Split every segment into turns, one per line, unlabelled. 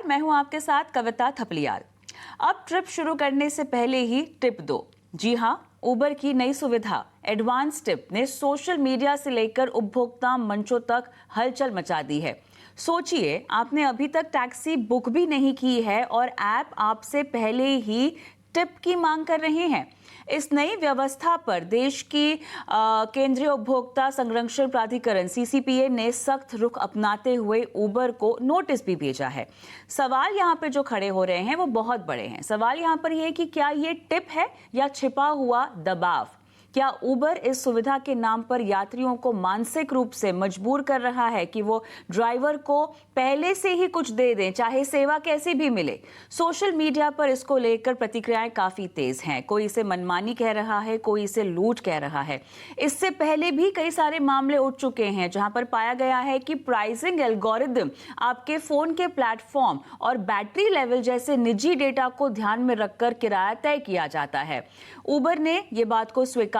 मैं हूं आपके साथ कविता थपलियाल। अब ट्रिप शुरू करने से पहले ही टिप दो। जी हां, उबर की नई सुविधा एडवांस टिप ने सोशल मीडिया से लेकर उपभोक्ता मंचों तक हलचल मचा दी है। सोचिए, आपने अभी तक टैक्सी बुक भी नहीं की है और ऐप आपसे पहले ही टिप की मांग कर रहे हैं। इस नई व्यवस्था पर देश की केंद्रीय उपभोक्ता संरक्षण प्राधिकरण सीसीपीए ने सख्त रुख अपनाते हुए उबर को नोटिस भी भेजा है। सवाल यहाँ पे जो खड़े हो रहे हैं वो बहुत बड़े हैं। सवाल यहाँ पर यह है कि क्या ये टिप है या छिपा हुआ दबाव? क्या उबर इस सुविधा के नाम पर यात्रियों को मानसिक रूप से मजबूर कर रहा है कि वो ड्राइवर को पहले से ही कुछ दे दें, चाहे सेवा कैसी भी मिले? सोशल मीडिया पर इसको लेकर प्रतिक्रियाएं काफी तेज हैं। कोई इसे मनमानी कह रहा है, कोई इसे लूट कह रहा है। इससे पहले भी कई सारे मामले उठ चुके हैं जहां पर पाया गया है कि प्राइसिंग एल्गोरिदम आपके फोन के प्लेटफॉर्म और बैटरी लेवल जैसे निजी डेटा को ध्यान में रखकर किराया तय किया जाता है। उबर ने ये बात को स्वीकार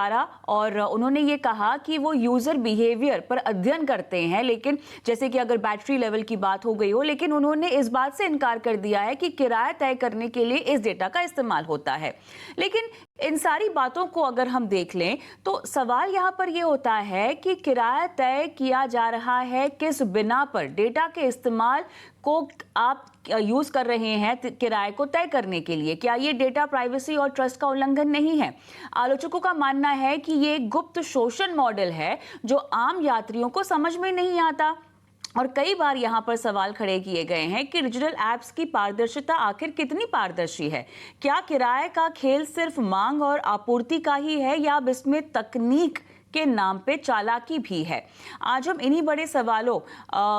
और उन्होंने ये कहा कि वो यूजर बिहेवियर पर अध्ययन करते हैं, लेकिन जैसे कि अगर बैटरी लेवल की बात हो गई हो, लेकिन उन्होंने इस बात से इनकार कर दिया है कि किराया तय करने के लिए इस डेटा का इस्तेमाल होता है। लेकिन इन सारी बातों को अगर हम देख लें तो सवाल यहां पर यह होता है कि किराया तय किया जा रहा है किस बिना पर? डेटा के इस्तेमाल को आप यूज कर रहे हैं किराए को तय करने के लिए। क्या ये डेटा प्राइवेसी और ट्रस्ट का उल्लंघन नहीं है? आलोचकों का मानना है कि ये गुप्त शोषण मॉडल है जो आम यात्रियों को समझ में नहीं आता। और कई बार यहाँ पर सवाल खड़े किए गए हैं कि डिजिटल ऐप्स की पारदर्शिता आखिर कितनी पारदर्शी है? क्या किराए का खेल सिर्फ मांग और आपूर्ति का ही है या अब इसमें तकनीक के नाम पे चालाकी भी है? आज हम इन्हीं बड़े सवालों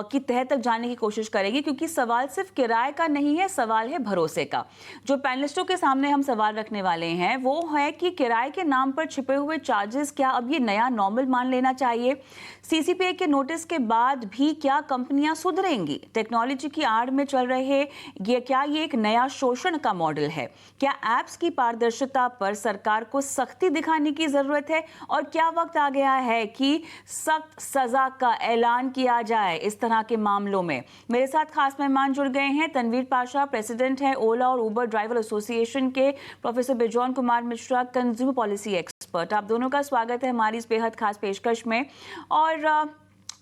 की तह तक जाने की कोशिश करेंगे, क्योंकि सवाल सिर्फ किराए का नहीं है, सवाल है भरोसे का। जो पैनलिस्टों के सामने हम सवाल रखने वाले हैं वो है कि किराए के नाम पर छिपे हुए चार्जेस क्या अब ये नया नॉर्मल मान लेना चाहिए? सीसीपीए के नोटिस के बाद भी क्या कंपनियां सुधरेंगी? टेक्नोलॉजी की आड़ में चल रहे क्या ये एक नया शोषण का मॉडल है? क्या ऐप्स की पारदर्शिता पर सरकार को सख्ती दिखाने की जरूरत है? और क्या वक्त आ गया है कि सख्त सजा का ऐलान किया जाए इस तरह के मामलों में? मेरे साथ खास मेहमान जुड़ गए हैं। तनवीर पाशा प्रेसिडेंट हैं ओला और उबर ड्राइवर एसोसिएशन के, professor Bejon Kumar Mishra consumer policy expert. आप दोनों का स्वागत है हमारी इस बेहद खास पेशकश में। और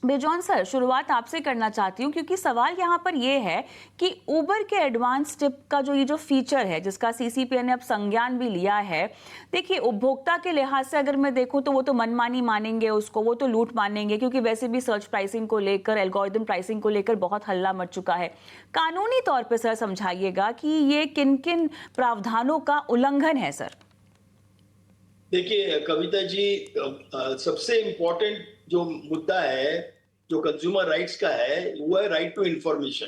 बेजौन सर, शुरुआत आपसे करना चाहती हूँ, क्योंकि सवाल यहाँ पर यह है कि उबर के एडवांस टिप का जो फीचर है जिसका सीसीपीए ने अब संज्ञान भी लिया है, देखिए उपभोक्ता के लिहाज से अगर मैं देखूँ तो वो तो मनमानी मानेंगे उसको, वो तो लूट मानेंगे, क्योंकि वैसे भी सर्च प्राइसिंग को लेकर, एल्गोरिदम प्राइसिंग को लेकर बहुत हल्ला मच चुका है। कानूनी तौर पर सर समझाइएगा कि ये किन किन प्रावधानों का उल्लंघन है सर?
देखिए कविता जी, सबसे इम्पोर्टेंट जो मुद्दा है जो कंज्यूमर राइट्स का है वो है right to information,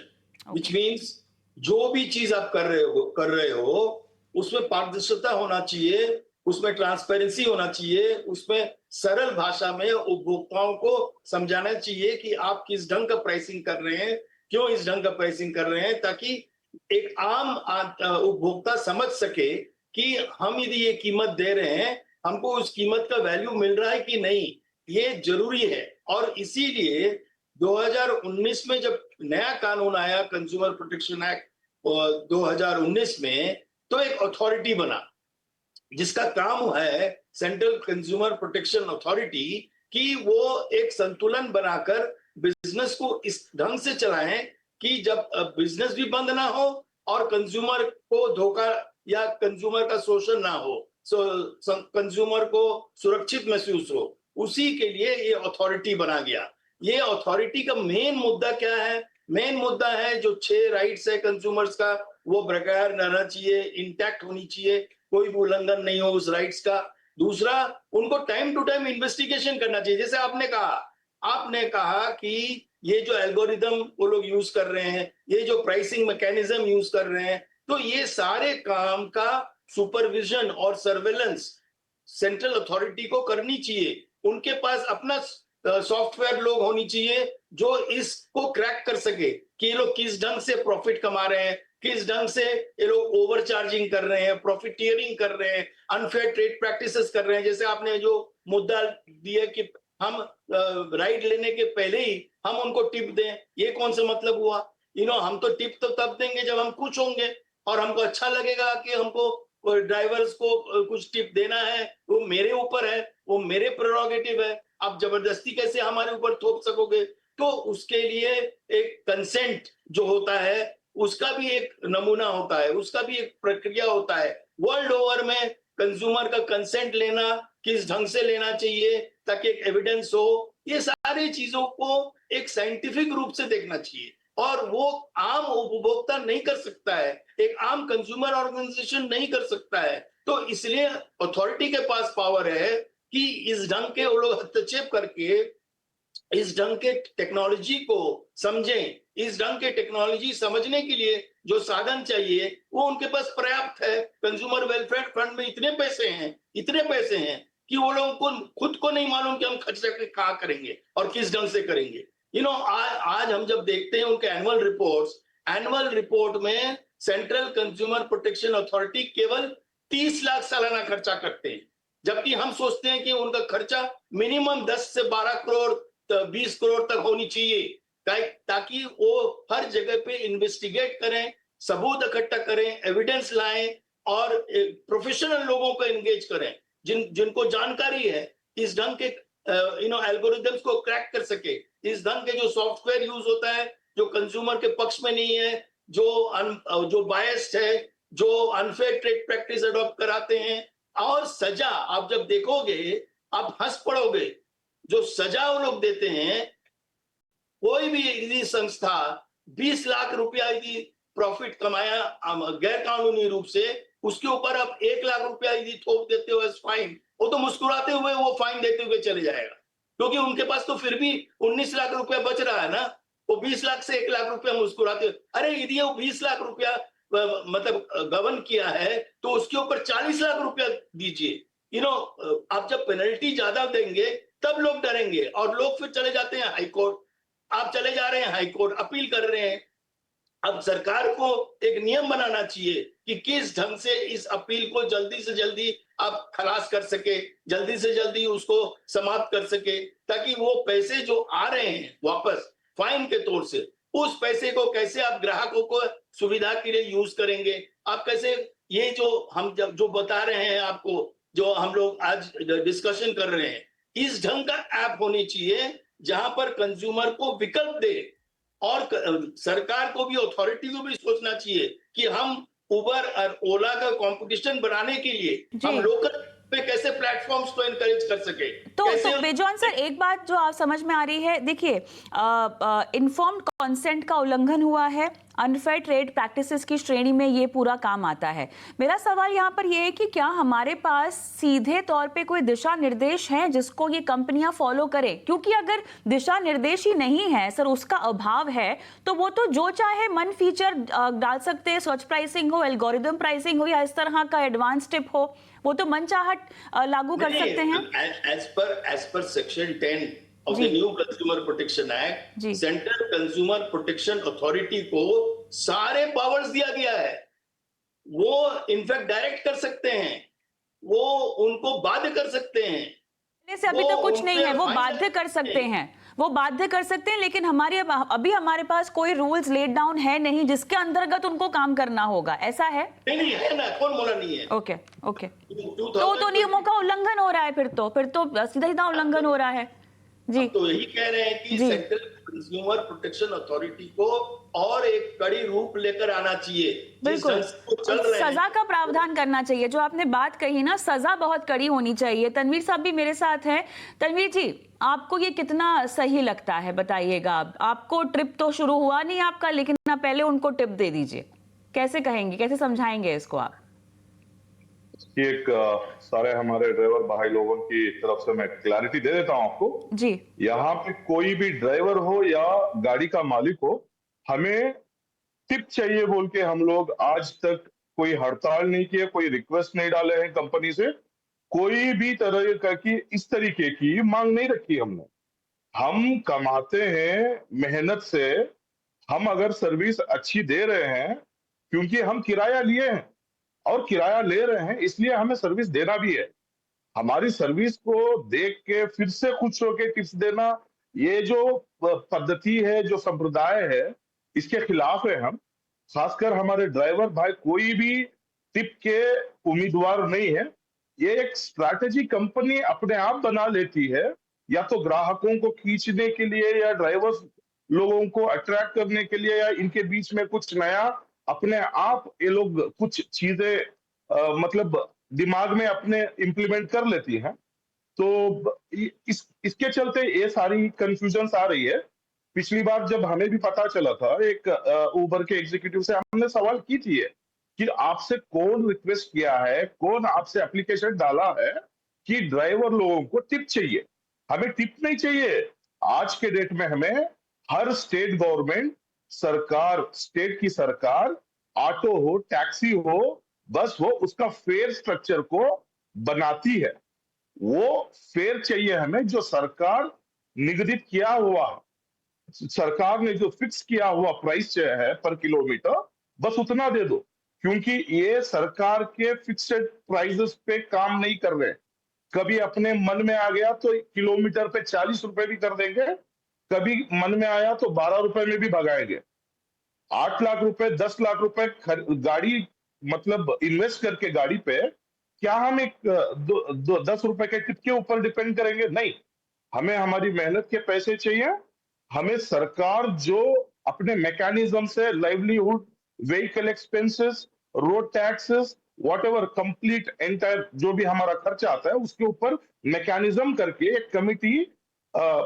which means जो भी चीज आप कर रहे हो उसमें पारदर्शिता होना चाहिए, उसमें ट्रांसपेरेंसी होना चाहिए, उसमें सरल भाषा में उपभोक्ताओं को समझाना चाहिए कि आप किस ढंग का प्राइसिंग कर रहे हैं, क्यों इस ढंग का प्राइसिंग कर रहे हैं, ताकि एक आम उपभोक्ता समझ सके कि हम यदि ये कीमत दे रहे हैं हमको उस कीमत का वैल्यू मिल रहा है कि नहीं, ये जरूरी है। और इसीलिए 2019 में जब नया कानून आया कंज्यूमर प्रोटेक्शन एक्ट 2019 में, तो एक अथॉरिटी बना जिसका काम है सेंट्रल कंज्यूमर प्रोटेक्शन अथॉरिटी, कि वो एक संतुलन बनाकर बिजनेस को इस ढंग से चलाएं कि जब बिजनेस भी बंद ना हो और कंज्यूमर को धोखा या कंज्यूमर का शोषण ना हो, कंज्यूमर को सुरक्षित महसूस हो। उसी के लिए ये अथॉरिटी बना गया। ये अथॉरिटी का मेन मुद्दा क्या है? मेन मुद्दा है जो 6 राइट्स है कंज्यूमर्स का, वो बरकरार रहना चाहिए, इंटैक्ट होनी चाहिए, कोई भी उल्लंघन नहीं हो उस राइट्स का। दूसरा, उनको टाइम टू टाइम इन्वेस्टिगेशन करना चाहिए। जैसे आपने कहा कि ये जो एल्गोरिदम वो लोग यूज कर रहे हैं, ये जो प्राइसिंग मैकेनिज्म यूज कर रहे हैं, तो ये सारे काम का सुपरविजन और सर्वेलेंस सेंट्रल अथॉरिटी को करनी चाहिए। उनके पास अपना सॉफ्टवेयर लोग होनी चाहिए जो इसको क्रैक कर सके कि ये लोग किस ढंग से प्रॉफिट कमा रहे हैं, किस ढंग से ये लोग ओवर चार्जिंग कर रहे हैं, प्रॉफिटियरिंग कर रहे हैं, अनफेयर ट्रेड प्रैक्टिसेस कर रहे हैं। जैसे आपने जो मुद्दा दिया कि हम राइड लेने के पहले ही हम उनको टिप दें, ये कौन सा मतलब हुआ? हम तो टिप तो तब देंगे जब हम खुश होंगे और हमको अच्छा लगेगा कि हमको ड्राइवर्स को कुछ टिप देना है, वो मेरे ऊपर है, वो मेरे प्रेरोगेटिव है। आप जबरदस्ती कैसे हमारे ऊपर थोप सकोगे? तो उसके लिए एक कंसेंट जो होता है, उसका भी एक नमूना होता है, उसका भी एक प्रक्रिया होता है। वर्ल्ड ओवर में कंज्यूमर का कंसेंट लेना किस ढंग से लेना चाहिए ताकि एक एविडेंस हो, ये सारी चीजों को एक साइंटिफिक रूप से देखना चाहिए और वो आम उपभोक्ता नहीं कर सकता है, एक आम कंज्यूमर ऑर्गेनाइजेशन नहीं कर सकता है। तो इसलिए अथॉरिटी के पास पावर है कि इस ढंग के वो लोग हस्तक्षेप करके इस ढंग के टेक्नोलॉजी को समझें, इस ढंग के टेक्नोलॉजी समझने के लिए जो साधन चाहिए वो उनके पास पर्याप्त है। कंज्यूमर वेलफेयर फंड में इतने पैसे हैं कि वो लोगों को खुद को नहीं मालूम कि हम खर्च कहाँ करेंगे और किस ढंग से करेंगे। आज हम जब देखते हैं उनके एनुअल रिपोर्ट में सेंट्रल कंज्यूमर प्रोटेक्शन अथॉरिटी केवल 30 लाख सालाना खर्चा करते हैं, जबकि हम सोचते हैं कि उनका खर्चा मिनिमम 10 से 12 करोड़ 20 करोड़ तक होनी चाहिए ताकि वो हर जगह पे इन्वेस्टिगेट करें, सबूत इकट्ठा करें, एविडेंस लाएं और प्रोफेशनल लोगों को एंगेज करें जिनको जानकारी है इस ढंग के एल्गोरिदम्स को क्रैक कर सके, इस ढंग के जो सॉफ्टवेयर यूज होता है जो कंज्यूमर के पक्ष में नहीं है, जो बायस्ड है, जो अनफेयर ट्रेड प्रैक्टिस अडॉप्ट कराते हैं। और सजा आप जब देखोगे आप हंस पड़ोगे, जो सजा वो लोग देते हैं। कोई भी यदि संस्था 20 लाख रुपया यदि प्रॉफिट कमाया गैर कानूनी रूप से, उसके ऊपर आप 1 लाख रुपया यदि थोप देते हो एज फाइन, वो तो मुस्कुराते हुए वो फाइन देते हुए चले जाएगा, क्योंकि उनके पास तो फिर भी 19 लाख रुपया बच रहा है ना। वो 20 लाख से 1 लाख रुपया मुस्कुराते हुए, अरे यदि वो 20 लाख रुपया मतलब गबन किया है तो उसके ऊपर 40 लाख रुपया दीजिए। आप जब पेनल्टी ज्यादा देंगे तब लोग डरेंगे और लोग फिर चले जाते हैं हाई कोर्ट। आप चले जा रहे हैं हाई कोर्ट, अपील कर रहे हैं। अब सरकार को एक नियम बनाना चाहिए कि किस ढंग से इस अपील को जल्दी से जल्दी आप खलास कर सके, जल्दी से जल्दी उसको समाप्त कर सके, ताकि वो पैसे जो आ रहे हैं वापस फाइन के तौर से, उस पैसे को कैसे आप ग्राहकों को सुविधा के लिए यूज करेंगे, आप कैसे ये जो हम जो बता रहे हैं आपको, जो हम लोग आज डिस्कशन कर रहे हैं, इस ढंग का ऐप होनी चाहिए जहां पर कंज्यूमर को विकल्प दे। और सरकार को भी, अथॉरिटी को भी सोचना चाहिए कि हम उबर और ओला का कंपटीशन बनाने के लिए हम लोकल पे कैसे प्लेटफॉर्म्स को एनकरेज कर सके।
तो बेजॉन सर, एक बात जो आप समझ में आ रही है, देखिए इन्फॉर्म्ड कंसेंट का उल्लंघन हुआ है, अनफेयर ट्रेड प्रैक्टिसेस की श्रेणी में ये पूरा काम आता है। मेरा सवाल यहाँ पर ये है कि क्या हमारे पास सीधे तौर पे कोई दिशा निर्देश है जिसको ये कंपनियां फॉलो करें? क्योंकि अगर दिशा निर्देश ही नहीं है सर, उसका अभाव है, तो वो तो जो चाहे मन फीचर डाल सकते हैं, सर्च प्राइसिंग हो, एल्गोरिदम प्राइसिंग हो या इस तरह का एडवांस टिप हो, वो तो मनचाहट लागू कर सकते हैं।
As per section 10 of the new Consumer Protection Act, central consumer protection authority को सारे पावर्स दिया गया है। वो इनफैक्ट डायरेक्ट कर सकते हैं, वो उनको बाध्य कर सकते हैं।
से अभी तो कुछ नहीं है, वो बाध्य कर सकते हैं, वो बाध्य कर सकते हैं, लेकिन अभी हमारे पास कोई रूल्स लेड डाउन है नहीं जिसके अंतर्गत उनको काम करना होगा, ऐसा है?
नहीं है ना, कौन बोला नहीं है?
ओके तो नियमों का उल्लंघन हो रहा है, फिर तो सीधा उल्लंघन हो रहा है जी।
तो यही कह रहे हैं कि सेंट्रल कंज्यूमर प्रोटेक्शन अथॉरिटी को और एक कड़ी रूप लेकर आना चाहिए।
बिल्कुल, सजा का प्रावधान करना चाहिए। जो आपने बात कही ना, सजा बहुत कड़ी होनी चाहिए। तनवीर साहब भी मेरे साथ हैं। तनवीर जी, आपको ये कितना सही लगता है, बताइएगा। आपको ट्रिप तो शुरू हुआ नहीं आपका, लेकिन आप पहले उनको टिप दे दीजिए। कैसे कहेंगे, कैसे समझाएंगे इसको आप?
एक सारे हमारे ड्राइवर भाई लोगों की तरफ से मैं क्लैरिटी दे देता हूं आपको
जी।
यहाँ पे कोई भी ड्राइवर हो या गाड़ी का मालिक हो, हमें टिप चाहिए बोल के हम लोग आज तक कोई हड़ताल नहीं किए, कोई रिक्वेस्ट नहीं डाले हैं कंपनी से, कोई भी तरह की इस तरीके की मांग नहीं रखी हमने। हम कमाते हैं मेहनत से, हम अगर सर्विस अच्छी दे रहे हैं क्योंकि हम किराया लिए हैं और किराया ले रहे हैं, इसलिए हमें सर्विस देना भी है। हमारी सर्विस को देख के फिर से खुश होकर टिप्स देना, ये जो पद्धति है, जो संप्रदाय है, इसके खिलाफ है हम। खासकर हमारे ड्राइवर भाई कोई भी टिप के उम्मीदवार नहीं है। ये एक स्ट्रैटेजी कंपनी अपने आप बना लेती है, या तो ग्राहकों को खींचने के लिए या ड्राइवर्स लोगों को अट्रैक्ट करने के लिए, या इनके बीच में कुछ नया अपने आप ये लोग कुछ चीजें मतलब दिमाग में अपने इंप्लीमेंट कर लेती हैं। तो इसके चलते ये सारी कंफ्यूजन आ रही है। पिछली बार जब हमें भी पता चला था, एक उबर के एग्जीक्यूटिव से हमने सवाल की थी कि आपसे कौन रिक्वेस्ट किया है, कौन आपसे एप्लीकेशन डाला है कि ड्राइवर लोगों को टिप चाहिए। हमें टिप नहीं चाहिए। आज के डेट में हमें हर स्टेट गवर्नमेंट सरकार, स्टेट की सरकार, ऑटो हो, टैक्सी हो, बस हो, उसका फेयर स्ट्रक्चर को बनाती है। वो फेयर चाहिए हमें जो सरकार निगदित किया हुआ, सरकार ने जो फिक्स किया हुआ प्राइस है पर किलोमीटर, बस उतना दे दो। क्योंकि ये सरकार के फिक्स्ड प्राइसेस पे काम नहीं कर रहे। कभी अपने मन में आ गया तो किलोमीटर पे 40 रुपए भी कर देंगे, कभी मन में आया तो 12 रुपए में भी भगाएंगे। 8 लाख रुपए, 10 लाख रुपए गाड़ी मतलब इन्वेस्ट करके गाड़ी पे, क्या हम एक 10 रुपए के टिप के ऊपर डिपेंड करेंगे? नहीं। हमें हमारी मेहनत के पैसे चाहिए। हमें सरकार जो अपने मैकेनिज्म से livelihood, vehicle expenses, road taxes, whatever complete entire जो भी हमारा खर्चा आता है उसके ऊपर मैकेनिज्म करके एक कमिटी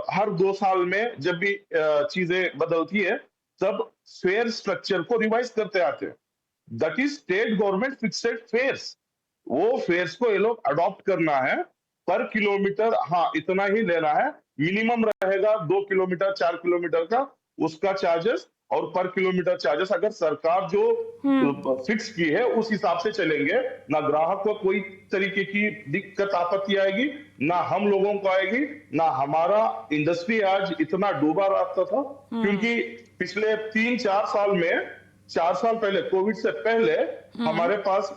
हर 2 साल में जब भी चीजें बदलती है तब फेयर स्ट्रक्चर को रिवाइज करते आते हैं। That is state government fixed fares. वो फेयर्स को ये लोग अडॉप्ट करना है। पर किलोमीटर हाँ इतना ही लेना है, मिनिमम रहेगा 2 किलोमीटर 4 किलोमीटर का उसका चार्जेस, और पर किलोमीटर चार्जेस अगर सरकार जो फिक्स की है उस हिसाब से चलेंगे। ना ग्राहक को कोई तरीके की दिक्कत आपत्ति आएगी, ना हम लोगों को आएगी, ना हमारा इंडस्ट्री आज इतना डूबा रहता था। क्योंकि पिछले 3-4 साल में, 4 साल पहले कोविड से पहले हमारे पास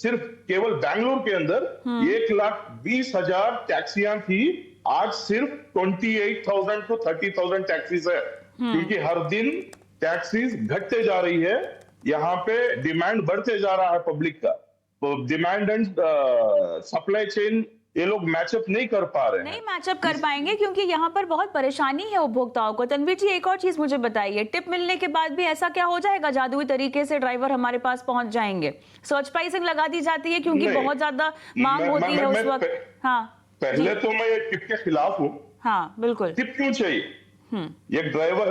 सिर्फ केवल बैंगलोर के अंदर 1,20,000 टैक्सियां थी। आज सिर्फ 28,000 to 30,000 टैक्सीज है। क्योंकि हर दिन टैक्सीज घटते जा रही है, यहाँ पे डिमांड बढ़ते जा रहा है पब्लिक का। तो डिमांड एंड सप्लाई चेन ये लोग मैचअप नहीं कर पा रहे हैं।
नहीं मैचअप कर पाएंगे क्योंकि यहाँ पर बहुत परेशानी है उपभोक्ताओं को। तनवीर जी एक और चीज मुझे बताइए, टिप मिलने के बाद भी ऐसा क्या हो जाएगा जादुई तरीके से ड्राइवर हमारे पास पहुंच जाएंगे? सर्च प्राइसिंग लगा दी जाती है क्योंकि बहुत ज्यादा मांग होती है उस वक्त। हाँ
पहले तो मैं टिप के खिलाफ हूँ।
हाँ बिल्कुल।
टिप क्यों चाहिए? एक ड्राइवर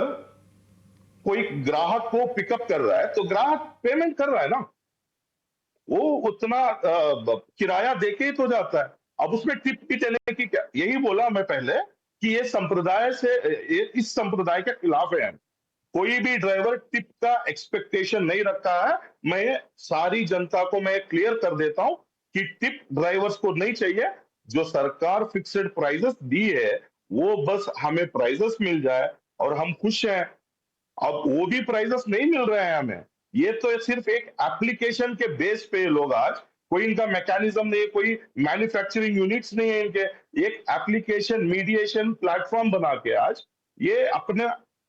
कोई ग्राहक को पिकअप कर रहा है तो ग्राहक पेमेंट कर रहा है ना, वो उतना किराया देके ही तो जाता है। अब उसमें टिप भी देने की क्या? यही बोला मैं पहले कि ये संप्रदाय से, इस संप्रदाय के खिलाफ है। कोई भी ड्राइवर टिप का एक्सपेक्टेशन नहीं रखा है। मैं सारी जनता को मैं क्लियर कर देता हूं कि टिप ड्राइवर्स को नहीं चाहिए। जो सरकार फिक्स्ड प्राइसेस दी है वो बस हमें प्राइसेस मिल जाए और हम खुश हैं। अब वो भी प्राइसेस नहीं मिल रहे हैं हमें। ये तो सिर्फ एक एप्लीकेशन के बेस पे लोग, आज कोई इनका मैकेनिज्म नहीं है, कोई मैन्युफैक्चरिंग यूनिट्स नहीं है इनके, एक एप्लीकेशन मीडिएशन प्लेटफॉर्म बना के आज ये अपने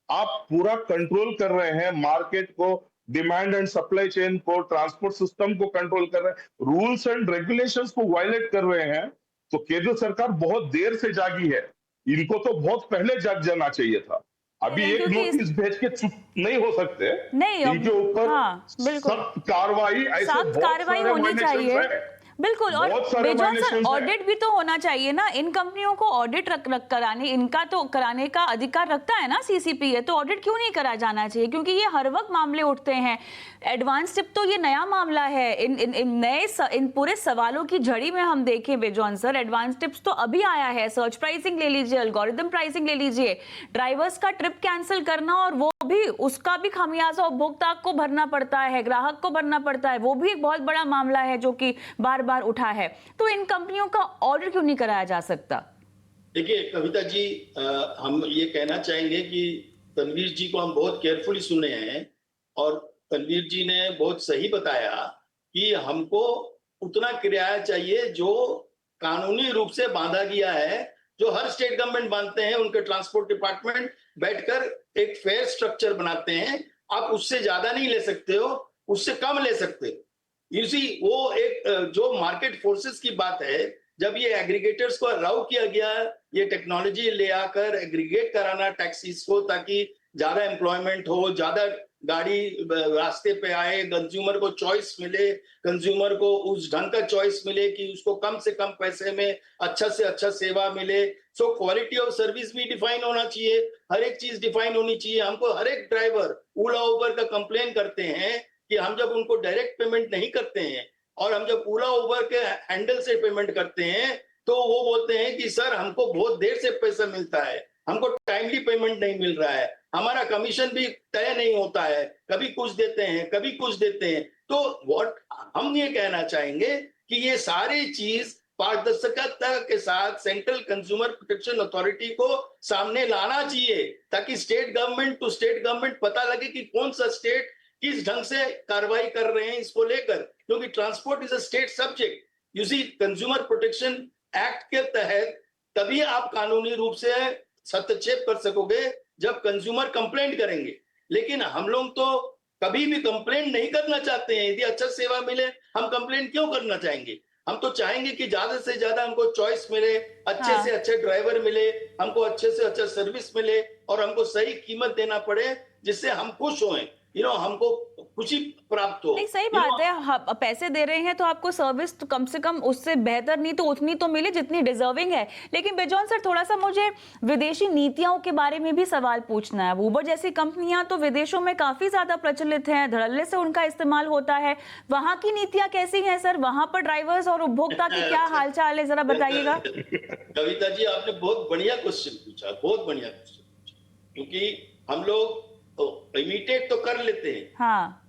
आप पूरा कंट्रोल कर रहे हैं। मार्केट को, डिमांड एंड सप्लाई चेन को, ट्रांसपोर्ट सिस्टम को कंट्रोल कर रहे हैं, रूल्स एंड रेगुलेशंस को वायलेट कर रहे हैं। तो केंद्र सरकार बहुत देर से जागी है। इनको तो बहुत पहले जाग जाना चाहिए था। अभी एक नोटिस भेज के चुप नहीं हो सकते।
नहीं,
इनके ऊपर सख्त कार्रवाई, ऐसे बहुत सारे
होनी चाहिए। बिल्कुल। और बेजान सर ऑडिट भी तो होना चाहिए ना। इन कंपनियों को ऑडिट कराने, इनका तो कराने का अधिकार रखता है ना सीसीपीए, तो ऑडिट क्यों नहीं करा जाना चाहिए? क्योंकि ये हर वक्त मामले उठते हैं। एडवांस टिप तो ये नया मामला है। इन पूरे सवालों की झड़ी में हम देखें बेजान सर, एडवांस टिप्स तो अभी आया है। सर्च प्राइसिंग ले लीजिए, एल्गोरिथम प्राइसिंग ले लीजिए, ड्राइवर्स का ट्रिप कैंसिल करना और वो भी उसका भी खामियाजा उपभोक्ता को भरना पड़ता है, ग्राहक को भरना पड़ता है। वो भी एक बहुत बड़ा मामला है जो कि बार बार उठा है। तो इन कंपनियों का ऑर्डर क्यों नहीं कराया जा सकता?
देखिए कविता जी, हम ये कहना चाहेंगे कि तनवीर जी को हम बहुत केयरफुली सुने हैं और तनवीर जी ने बहुत सही बताया कि हमको उतना किराया चाहिए जो कानूनी रूप से बांधा गया है, जो हर स्टेट गवर्नमेंट बांधते हैं। उनके ट्रांसपोर्ट डिपार्टमेंट बैठकर एक फेयर स्ट्रक्चर बनाते हैं आप उससे ज्यादा नहीं ले सकते हो, उससे कम ले सकते हो। यू सी वो एक जो मार्केट फोर्सेस की बात है, जब ये एग्रीगेटर्स को अलाउ किया गया, ये टेक्नोलॉजी ले आकर एग्रीगेट कराना टैक्सीज को, ताकि ज्यादा एम्प्लॉयमेंट हो, ज्यादा गाड़ी रास्ते पे आए, कंज्यूमर को चॉइस मिले, कंज्यूमर को उस ढंग का चॉइस मिले कि उसको कम से कम पैसे में अच्छा से अच्छा सेवा मिले। सो क्वालिटी ऑफ सर्विस भी डिफाइन होना चाहिए, हर एक चीज डिफाइन होनी चाहिए। हमको हर एक ड्राइवर ओला उबर का कंप्लेन करते हैं कि हम जब उनको डायरेक्ट पेमेंट नहीं करते हैं और हम जब ओला उबर के हैंडल से पेमेंट करते हैं, तो वो बोलते हैं कि सर हमको बहुत देर से पैसा मिलता है, हमको टाइमली पेमेंट नहीं मिल रहा है, हमारा कमीशन भी तय नहीं होता है, कभी कुछ देते हैं कभी कुछ देते हैं। तो व्हाट हम ये कहना चाहेंगे कि ये सारी चीज पारदर्शिता के साथ सेंट्रल कंज्यूमर प्रोटेक्शन अथॉरिटी को सामने लाना चाहिए, ताकि state government to state government पता लगे कि कौन सा स्टेट किस ढंग से कार्रवाई कर रहे हैं इसको लेकर, क्योंकि transport is a state subject. You see consumer protection act के तहत तभी आप कानूनी रूप से हस्तक्षेप कर सकोगे जब कंज्यूमर कंप्लेंट करेंगे, लेकिन हम लोग तो कभी भी कंप्लेंट नहीं करना चाहते हैं। यदि अच्छा सेवा मिले हम कंप्लेंट क्यों करना चाहेंगे? हम तो चाहेंगे कि ज्यादा से ज्यादा हमको चॉइस मिले, अच्छे से अच्छे ड्राइवर मिले, हमको अच्छे से अच्छा सर्विस मिले और हमको सही कीमत देना पड़े, जिससे हम खुश हों, हमको खुशी प्राप्त हो।
नहीं, सही बात है। पैसे दे रहे हैं तो आपको सर्विस तो कम से कम उससे बेहतर नहीं तो उतनी तो मिले जितनी डिजर्विंग है। लेकिन बिजॉन सर, थोड़ा सा मुझे विदेशी नीतियों के बारे में भी सवाल पूछना है। उबर जैसी कंपनियां तो विदेशों में काफी ज्यादा प्रचलित हैं, धड़ल्ले से उनका इस्तेमाल होता है। वहां की नीतियां कैसी हैं सर? वहां पर ड्राइवर्स और उपभोक्ता की क्या हालचाल है, जरा बताइएगा।
कविता जी, आपने बहुत बढ़िया क्वेश्चन पूछा, बहुत बढ़िया क्वेश्चन पूछा, क्योंकि हम लोग इमिटेट तो कर लेते हैं।
हाँ,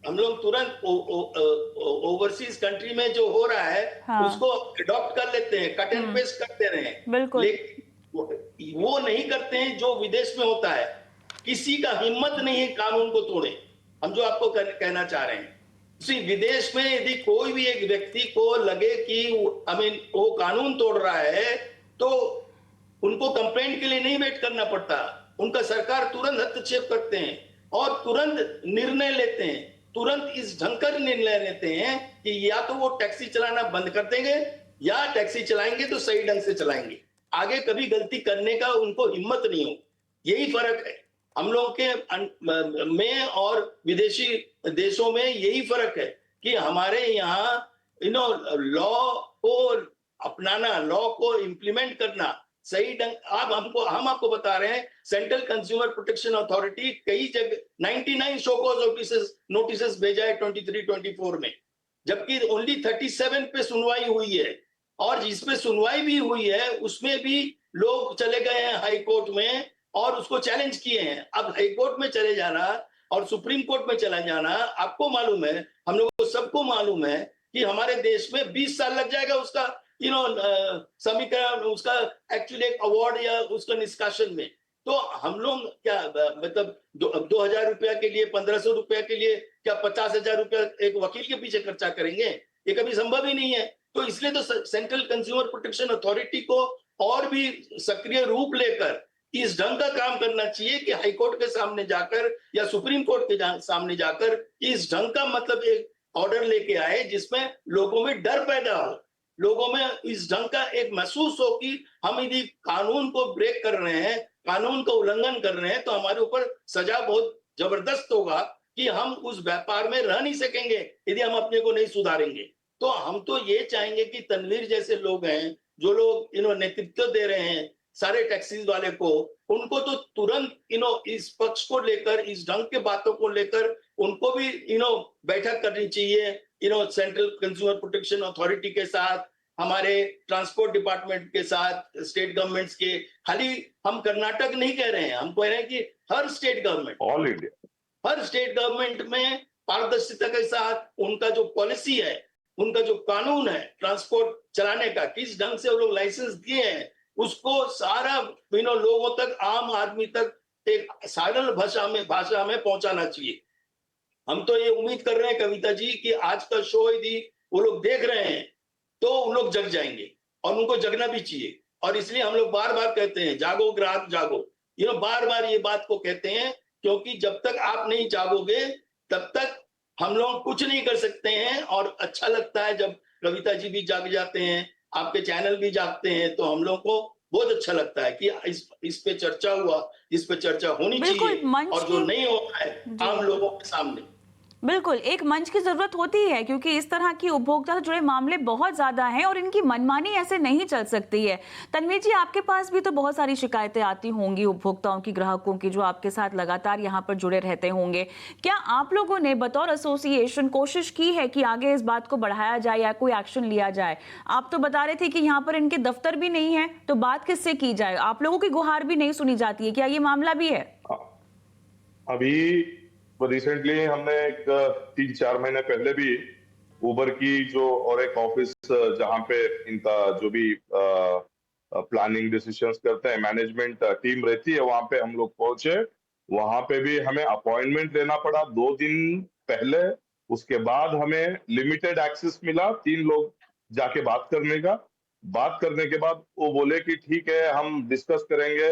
हम लोग तुरंत ओवरसीज कंट्री में जो हो रहा है,
हाँ,
उसको अडॉप्ट कर लेते हैं, कट एंड पेस्ट करते रहे हैं।
बिल्कुल।
लेकिन वो नहीं करते हैं जो विदेश में होता है। किसी का हिम्मत नहीं है कानून को तोड़े। हम जो आपको कहना चाह रहे हैं, विदेश में यदि कोई भी एक व्यक्ति को लगे कि वो कानून तोड़ रहा है, तो उनको कंप्लेंट के लिए नहीं वेट करना पड़ता, उनका सरकार तुरंत हस्तक्षेप करते हैं और तुरंत निर्णय लेते हैं, तुरंत इस ढंग का निर्णय लेते हैं कि या तो वो टैक्सी चलाना बंद कर देंगे या टैक्सी चलाएंगे तो सही ढंग से चलाएंगे, आगे कभी गलती करने का उनको हिम्मत नहीं हो। यही फर्क है हम लोगों के में और विदेशी देशों में, यही फर्क है कि हमारे यहाँ लॉ को अपनाना, लॉ को इम्प्लीमेंट करना सही ढंग। हम आपको बता रहे हैं, सेंट्रल कंज्यूमर प्रोटेक्शन अथॉरिटी कई जगह 99 शो कॉज नोटिस भेजा है 23-24 में, जबकि ओनली 37 पे सुनवाई हुई है, और जिसपे सुनवाई भी हुई है उसमें भी लोग चले गए हैं हाई कोर्ट में और उसको चैलेंज किए हैं। अब हाई कोर्ट में चले जाना और सुप्रीम कोर्ट में चला जाना, आपको मालूम है, हम लोगों को सबको मालूम है कि हमारे देश में 20 साल लग जाएगा उसका समीकरण, उसका एक्चुअली एक अवार्ड या उसका निष्कासन में। तो हम लोग क्या मतलब 2000 रुपया के लिए, 1500 रुपया के लिए क्या 50,000 रुपया एक वकील के पीछे खर्चा करेंगे? ये कभी संभव ही नहीं है। तो इसलिए तो सेंट्रल कंज्यूमर प्रोटेक्शन अथॉरिटी को और भी सक्रिय रूप लेकर इस ढंग का काम करना चाहिए कि हाईकोर्ट के सामने जाकर या सुप्रीम कोर्ट के सामने जाकर इस ढंग का मतलब एक ऑर्डर लेके आए जिसमें लोगों में डर पैदा हो, लोगों में इस ढंग का एक महसूस हो कि हम यदि कानून को ब्रेक कर रहे हैं, कानून का उल्लंघन कर रहे हैं, तो हमारे ऊपर सजा बहुत जबरदस्त होगा कि हम उस व्यापार में रह नहीं सकेंगे यदि हम अपने को नहीं सुधारेंगे। तो हम तो ये चाहेंगे कि तनवीर जैसे लोग हैं, जो लोग नेतृत्व दे रहे हैं सारे टैक्सीज वाले को, उनको तो तुरंत इस पक्ष को लेकर, इस ढंग के बातों को लेकर उनको भी बैठक करनी चाहिए सेंट्रल कंज्यूमर प्रोटेक्शन अथॉरिटी के साथ, हमारे ट्रांसपोर्ट डिपार्टमेंट के साथ, स्टेट गवर्नमेंट्स के। खाली हम कर्नाटक नहीं कह रहे हैं, हम कह रहे हैं कि हर स्टेट गवर्नमेंट,
ऑल इंडिया,
हर स्टेट गवर्नमेंट में पारदर्शिता के साथ उनका जो पॉलिसी है, उनका जो कानून है ट्रांसपोर्ट चलाने का, किस ढंग से वो लोग लाइसेंस दिए हैं, उसको सारा लोगों तक, आम आदमी तक एक सरल भाषा में पहुंचाना चाहिए। हम तो ये उम्मीद कर रहे हैं कविता जी कि आज का शो यदि वो लोग देख रहे हैं तो उन लोग जग जाएंगे, और उनको जगना भी चाहिए। और इसलिए हम लोग बार बार कहते हैं जागो ग्राहक जागो, बार बार ये बात को कहते हैं, क्योंकि जब तक आप नहीं जागोगे तब तक हम लोग कुछ नहीं कर सकते हैं। और अच्छा लगता है जब कविता जी भी जाग जाते हैं, आपके चैनल भी जागते हैं, तो हम लोग को बहुत अच्छा लगता है कि इस पे चर्चा हुआ, इस पे चर्चा होनी
बिल्कुल,
चाहिए,
मंच
और जो
की
नहीं हो रहा है
जी।
आम लोगों के सामने।
बिल्कुल, एक मंच की ज़रूरत होती है क्योंकि इस तरह की उपभोक्ता से जुड़े मामले बहुत ज़्यादा हैं और इनकी मनमानी ऐसे नहीं चल सकती है। तन्वीर जी, आपके पास भी तो बहुत सारी शिकायतें आती होंगी उपभोक्ताओं की, ग्राहकों की, जो आपके साथ लगातार यहाँ पर जुड़े रहते होंगे। क्या आप लोगों ने बतौर एसोसिएशन कोशिश की है कि आगे इस बात को बढ़ाया जाए या कोई एक्शन लिया जाए? आप तो बता रहे थे कि यहाँ पर इनके दफ्तर भी नहीं है, तो बात किससे की जाए? आप लोगों की गुहार भी नहीं सुनी जाती है, क्या ये मामला भी है?
अभी रिसेंटली हमने एक 3-4 महीने पहले भी उबर की जो और एक ऑफिस जहां पे इनका जो भी प्लानिंग डिसीजंस करते हैं, मैनेजमेंट टीम रहती है, वहां पे हम लोग पहुंचे। वहां पे भी हमें अपॉइंटमेंट लेना पड़ा 2 दिन पहले। उसके बाद हमें लिमिटेड एक्सेस मिला 3 लोग जाके बात करने का। बात करने के बाद वो बोले कि ठीक है, हम डिस्कस करेंगे,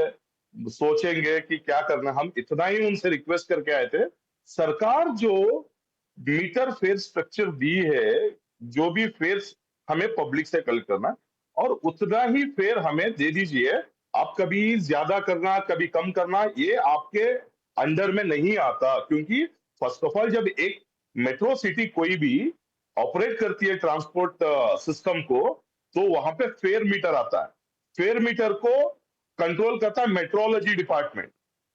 सोचेंगे कि क्या करना। हम इतना ही उनसे रिक्वेस्ट करके आए थे, सरकार जो मीटर फेयर स्ट्रक्चर दी है, जो भी फेयर हमें पब्लिक से कलेक्ट करना है, और उतना ही फेयर हमें दे दीजिए। आप कभी ज्यादा करना, कभी कम करना, ये आपके अंडर में नहीं आता। क्योंकि फर्स्ट ऑफ ऑल, जब एक मेट्रो सिटी कोई भी ऑपरेट करती है ट्रांसपोर्ट सिस्टम को, तो वहां पे फेयर मीटर आता है। फेयर मीटर को कंट्रोल करता है मेट्रोलॉजी डिपार्टमेंट,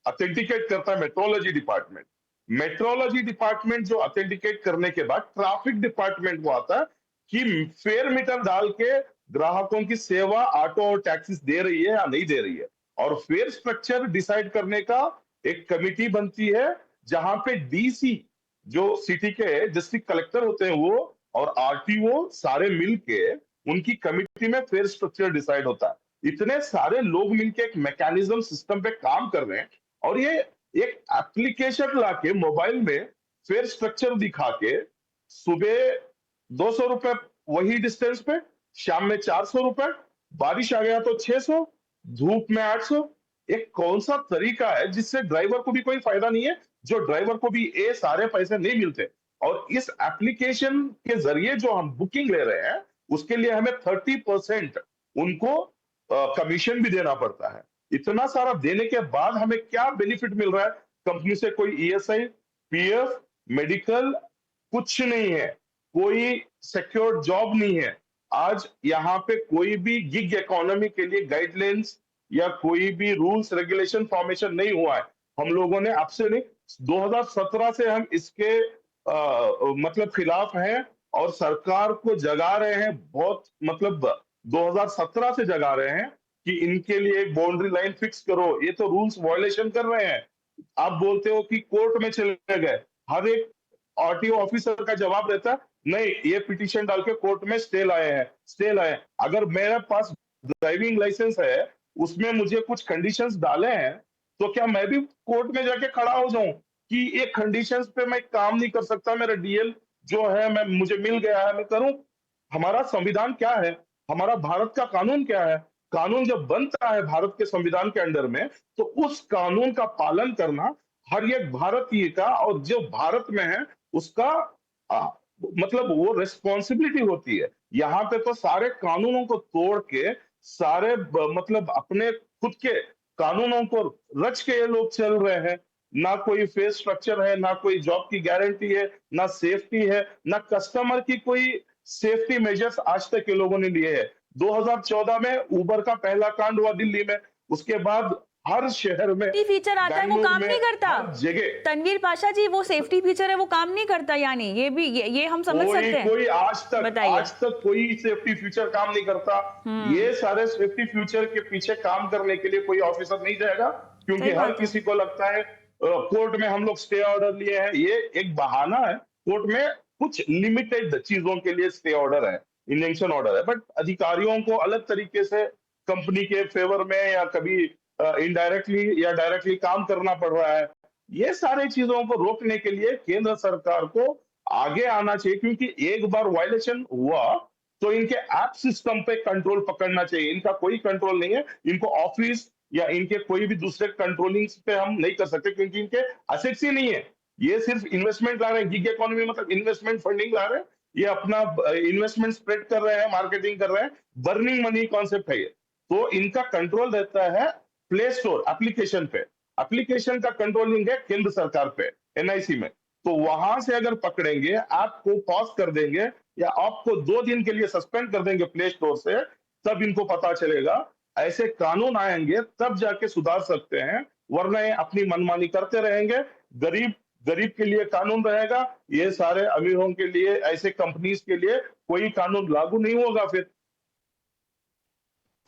ऑथेंटिकेट करता है मेट्रोलॉजी डिपार्टमेंट। मेट्रोलॉजी डिपार्टमेंट जो ऑथेंटिकेट करने के बाद ट्रैफिक डिपार्टमेंट को आता है कि फेयर मीटर डाल के ग्राहकों की सेवा ऑटो और टैक्सीज दे रही है या नहीं दे रही है। और फेयर स्ट्रक्चर डिसाइड करने का एक कमिटी बनती है, जहां पे डीसी जो सिटी के डिस्ट्रिक्ट कलेक्टर होते हैं वो, और आरटीओ सारे मिलके उनकी कमिटी में फेयर स्ट्रक्चर डिसाइड होता है। इतने सारे लोग मिलके एक मैकेनिज्म सिस्टम पे काम कर रहे हैं, और ये एक एप्लीकेशन लाके मोबाइल में फेयर स्ट्रक्चर दिखा के, सुबह 200 रुपए वही डिस्टेंस पे, शाम में 400 रुपए, बारिश आ गया तो 600, धूप में 800। एक कौन सा तरीका है जिससे ड्राइवर को भी कोई फायदा नहीं है, जो ड्राइवर को भी ये सारे पैसे नहीं मिलते। और इस एप्लीकेशन के जरिए जो हम बुकिंग ले रहे हैं, उसके लिए हमें 30% उनको कमीशन भी देना पड़ता है। इतना सारा देने के बाद हमें क्या बेनिफिट मिल रहा है? कंपनी से कोई ईएसआई, पीएफ, मेडिकल कुछ नहीं है, कोई सिक्योर जॉब नहीं है। आज यहाँ पे कोई भी गिग इकोनॉमी के लिए गाइडलाइंस या कोई भी रूल्स रेगुलेशन फॉर्मेशन नहीं हुआ है। हम लोगों ने आपसे नहीं, 2017 से हम इसके मतलब खिलाफ हैं, और सरकार को जगा रहे हैं। बहुत मतलब 2017 से जगा रहे हैं कि इनके लिए एक बाउंड्री लाइन फिक्स करो, ये तो रूल्स वायलेशन कर रहे हैं। आप बोलते हो कि कोर्ट में चले गए, हर एक आरटीओ ऑफिसर का जवाब रहता है, नहीं, ये पिटीशन डाल के कोर्ट में स्टे लाए हैं, स्टे लाए हैं। अगर मेरे पास ड्राइविंग लाइसेंस है, उसमें मुझे कुछ कंडीशंस डाले हैं, तो क्या मैं भी कोर्ट में जाके खड़ा हो जाऊं कि ये कंडीशंस पे मैं काम नहीं कर सकता, मेरा डीएल जो है मैं मुझे मिल गया है, मैं करूं? हमारा संविधान क्या है? हमारा भारत का कानून क्या है? कानून जब बनता है भारत के संविधान के अंडर में, तो उस कानून का पालन करना हर एक भारतीय का, और जो भारत में है उसका आ, मतलब वो रिस्पॉन्सिबिलिटी होती है। यहाँ पे तो सारे कानूनों को तोड़ के, सारे मतलब अपने खुद के कानूनों को रच के ये लोग चल रहे हैं। ना कोई फेस स्ट्रक्चर है, ना कोई जॉब की गारंटी है, ना सेफ्टी है, ना कस्टमर की कोई सेफ्टी मेजर्स आज तक के लोगों ने लिए हैं। 2014 में उबर का पहला कांड हुआ दिल्ली में, उसके बाद हर शहर में,
सेफ्टी फीचर आता है वो
बेंगलुरु
काम
में,
नहीं करता।
हर जगह
तनवीर पाशा जी, वो सेफ्टी फीचर है वो काम नहीं करता, यानी ये हम समझ सकते हैं।
कोई आज
बताइए।
तक कोई सेफ्टी फीचर काम नहीं करता। ये सारे सेफ्टी फीचर के पीछे काम करने के लिए कोई ऑफिसर नहीं जाएगा, क्योंकि
सही
हर
बात है।
किसी को लगता है कोर्ट में हम लोग स्टे ऑर्डर लिए हैं। ये एक बहाना है। कोर्ट में कुछ लिमिटेड चीजों के लिए स्टे ऑर्डर है, इंजंक्शन ऑर्डर है, बट अधिकारियों को अलग तरीके से कंपनी के फेवर में या कभी इनडायरेक्टली या डायरेक्टली काम करना पड़ रहा है। ये सारी चीजों को रोकने के लिए केंद्र सरकार को आगे आना चाहिए, क्योंकि एक बार वायलेशन हुआ तो इनके ऐप सिस्टम पे कंट्रोल पकड़ना चाहिए। इनका कोई कंट्रोल नहीं है। इनको ऑफिस या इनके कोई भी दूसरे कंट्रोलिंग पे हम नहीं कर सकते, क्योंकि इनके असेट्स ही नहीं है। ये सिर्फ इन्वेस्टमेंट ला रहे हैं, गिग इकोनॉमी मतलब इन्वेस्टमेंट फंडिंग ला रहे हैं, ये अपना इन्वेस्टमेंट स्प्रेड कर रहे हैं, मार्केटिंग कर रहे हैं, बर्निंग मनी कॉन्सेप्ट है ये। तो इनका कंट्रोल रहता है प्ले स्टोर एप्लीकेशन पे, एप्लीकेशन का कंट्रोलिंग है केंद्र सरकार पे एनआईसी में। तो वहां से अगर पकड़ेंगे, आपको पॉज कर देंगे या आपको 2 दिन के लिए सस्पेंड कर देंगे प्ले स्टोर से, तब इनको पता चलेगा। ऐसे कानून आएंगे तब जाके सुधार सकते हैं, वरना ये अपनी मनमानी करते रहेंगे। गरीब गरीब के लिए कानून रहेगा, ये सारे अमीरों के लिए, ऐसे कंपनीज के लिए कोई कानून लागू नहीं होगा फिर।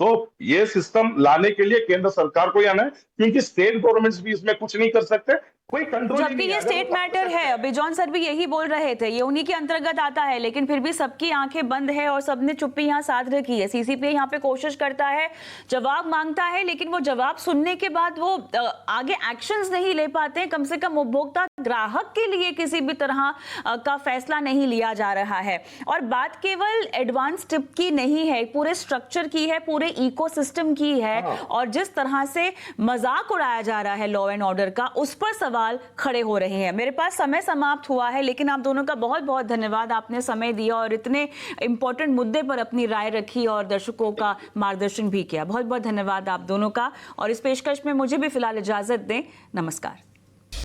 तो ये सिस्टम लाने के लिए केंद्र सरकार को ही आना है, क्योंकि स्टेट गवर्नमेंट्स भी इसमें कुछ नहीं कर सकते, कोई कंट्रोल ही
जबकि
नहीं
ये
है।
स्टेट मैटर है, बिजॉन सर भी यही बोल रहे थे, ये उन्हीं के अंतर्गत आता है, लेकिन फिर भी सबकी आंखें बंद है और सबने चुप्पी यहाँ साध रखी है। सीसीपीआई यहाँ पे कोशिश करता है, जवाब मांगता है, लेकिन वो जवाब सुनने के बाद वो आगे एक्शंस नहीं ले पाते हैं। कम से कम उपभोक्ता ग्राहक के लिए किसी भी तरह का फैसला नहीं लिया जा रहा है। और बात केवल एडवांस टिप की नहीं है, पूरे स्ट्रक्चर की है, पूरे इकोसिस्टम की है। और जिस तरह से मजाक उड़ाया जा रहा है लॉ एंड ऑर्डर का, उस पर सवाल खड़े हो रहे हैं। मेरे पास समय समाप्त हुआ है, लेकिन आप दोनों का बहुत बहुत धन्यवाद, आपने समय दिया और इतने इंपॉर्टेंट मुद्दे पर अपनी राय रखी और दर्शकों का मार्गदर्शन भी किया। बहुत बहुत धन्यवाद आप दोनों का। और इस पेशकश में मुझे भी फिलहाल इजाजत दें। नमस्कार।